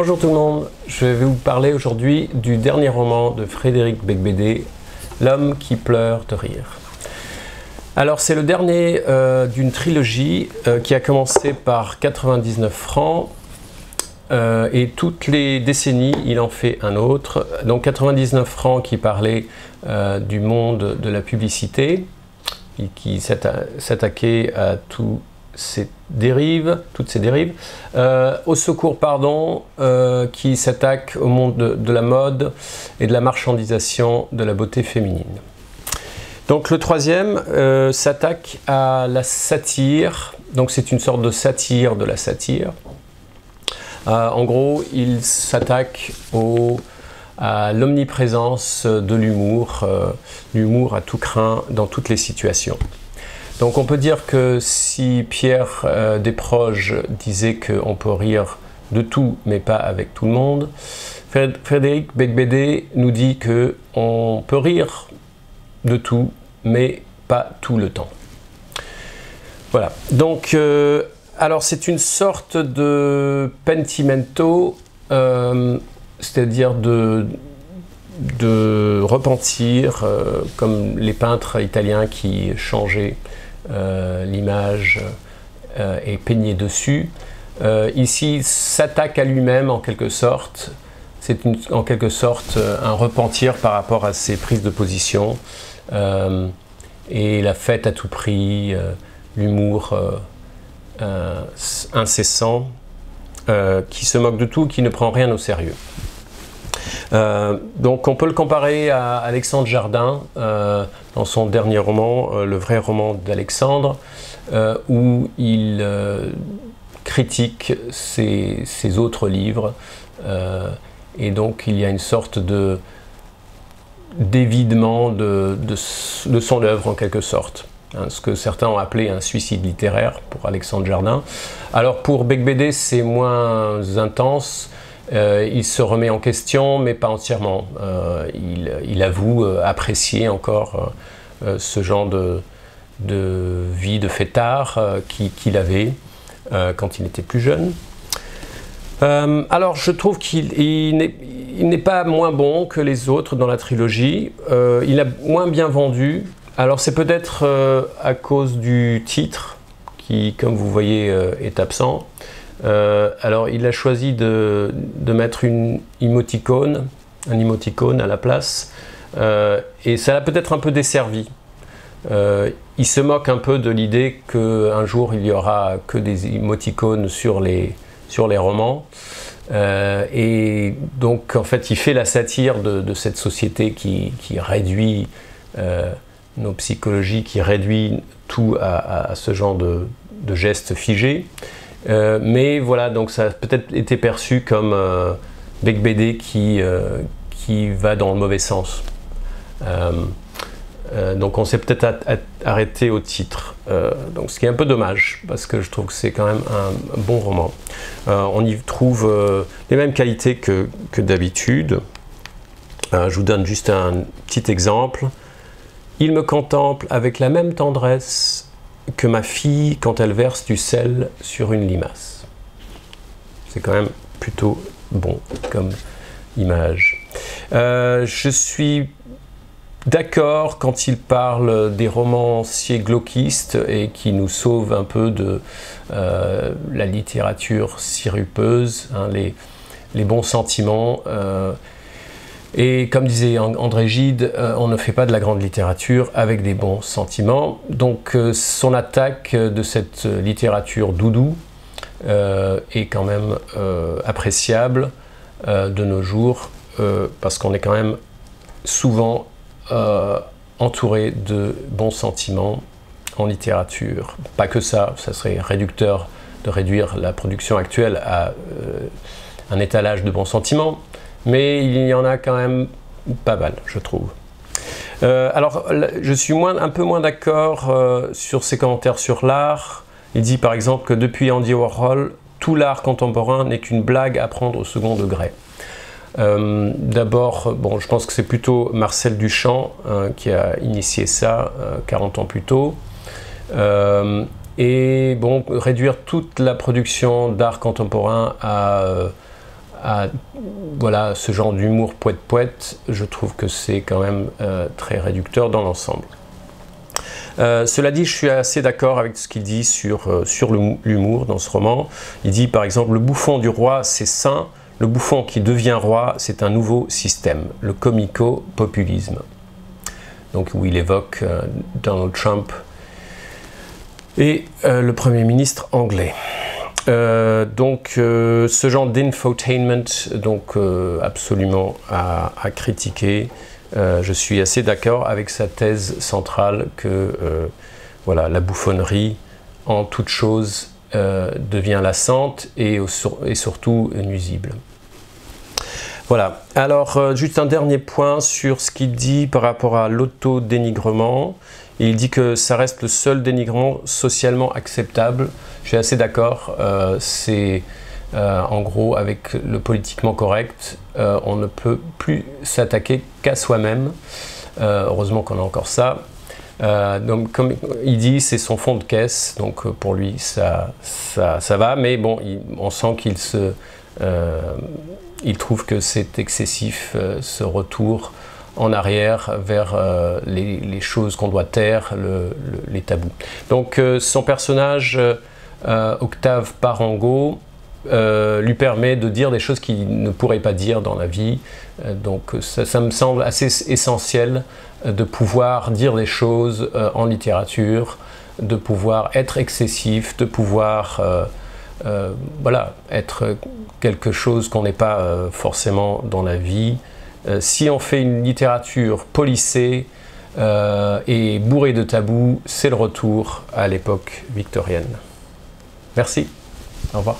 Bonjour tout le monde, je vais vous parler aujourd'hui du dernier roman de Frédéric Beigbeder, L'homme qui pleure de rire. Alors c'est le dernier d'une trilogie qui a commencé par 99 francs et toutes les décennies il en fait un autre. Donc 99 francs qui parlait du monde de la publicité, qui s'attaquait à toutes ces dérives, Au secours, pardon, qui s'attaque au monde de la mode et de la marchandisation de la beauté féminine. Donc le troisième s'attaque à la satire, donc c'est une sorte de satire de la satire. En gros, il s'attaque à l'omniprésence de l'humour, l'humour à tout crin dans toutes les situations. Donc on peut dire que si Pierre Desproges disait qu'on peut rire de tout mais pas avec tout le monde, Frédéric Beigbeder nous dit qu'on peut rire de tout mais pas tout le temps. Voilà, donc alors c'est une sorte de pentimento, c'est-à-dire de repentir, comme les peintres italiens qui changeaient l'image et peignaient dessus. Ici, il s'attaque à lui-même en quelque sorte. C'est en quelque sorte un repentir par rapport à ses prises de position et la fête à tout prix, l'humour incessant qui se moque de tout, qui ne prend rien au sérieux. Donc on peut le comparer à Alexandre Jardin dans son dernier roman, Le vrai roman d'Alexandre, où il critique ses autres livres et donc il y a une sorte d'évidement de son œuvre en quelque sorte, hein, ce que certains ont appelé un suicide littéraire pour Alexandre Jardin. Alors pour Beigbeder c'est moins intense. Il se remet en question, mais pas entièrement. Il avoue apprécier encore ce genre de vie de fêtard qu'il avait quand il était plus jeune. Alors je trouve qu'il n'est pas moins bon que les autres dans la trilogie. Il a moins bien vendu. Alors c'est peut-être à cause du titre, qui, comme vous voyez, est absent. Alors il a choisi de mettre un émoticône à la place et ça l'a peut-être un peu desservi. Il se moque un peu de l'idée qu'un jour il n'y aura que des émoticônes sur les romans et donc en fait il fait la satire de cette société qui réduit nos psychologies, qui réduit tout à ce genre de gestes figés. Mais voilà, donc ça a peut-être été perçu comme Beigbeder qui va dans le mauvais sens. Donc on s'est peut-être arrêté au titre, donc ce qui est un peu dommage, parce que je trouve que c'est quand même un bon roman. On y trouve les mêmes qualités que d'habitude. Je vous donne juste un petit exemple. Il me contemple avec la même tendresse que ma fille quand elle verse du sel sur une limace. C'est quand même plutôt bon comme image. Je suis d'accord quand il parle des romanciers glauquistes et qui nous sauvent un peu de la littérature sirupeuse, hein, les bons sentiments. Et comme disait André Gide, on ne fait pas de la grande littérature avec des bons sentiments. Donc son attaque de cette littérature doudou est quand même appréciable de nos jours, parce qu'on est quand même souvent entouré de bons sentiments en littérature. Pas que ça serait réducteur de réduire la production actuelle à un étalage de bons sentiments. Mais il y en a quand même pas mal, je trouve. Alors, je suis un peu moins d'accord sur ses commentaires sur l'art. Il dit par exemple que depuis Andy Warhol, tout l'art contemporain n'est qu'une blague à prendre au second degré. D'abord, bon, je pense que c'est plutôt Marcel Duchamp qui a initié ça 40 ans plus tôt. Et bon, réduire toute la production d'art contemporain à voilà, ce genre d'humour poète-poète, je trouve que c'est quand même très réducteur dans l'ensemble. Cela dit, je suis assez d'accord avec ce qu'il dit sur l'humour dans ce roman. Il dit par exemple, le bouffon du roi, c'est sain, le bouffon qui devient roi, c'est un nouveau système, le comico-populisme. Donc où il évoque Donald Trump et le Premier ministre anglais. Ce genre d'infotainment, donc absolument à critiquer. Je suis assez d'accord avec sa thèse centrale que voilà, la bouffonnerie en toute chose devient lassante et surtout nuisible. Voilà, alors juste un dernier point sur ce qu'il dit par rapport à l'autodénigrement. Il dit que ça reste le seul dénigrement socialement acceptable. Je suis assez d'accord, c'est en gros avec le politiquement correct, on ne peut plus s'attaquer qu'à soi-même. Heureusement qu'on a encore ça. Donc comme il dit, c'est son fond de caisse, donc pour lui ça va, mais bon, on sent qu'il il trouve que c'est excessif, ce retour en arrière vers les choses qu'on doit taire, les tabous. Donc son personnage, Octave Parango, lui permet de dire des choses qu'il ne pourrait pas dire dans la vie. Donc ça me semble assez essentiel de pouvoir dire des choses en littérature, de pouvoir être excessif, de pouvoir voilà, être quelque chose qu'on n'est pas forcément dans la vie. Si on fait une littérature policée et bourrée de tabous, c'est le retour à l'époque victorienne. Merci, au revoir.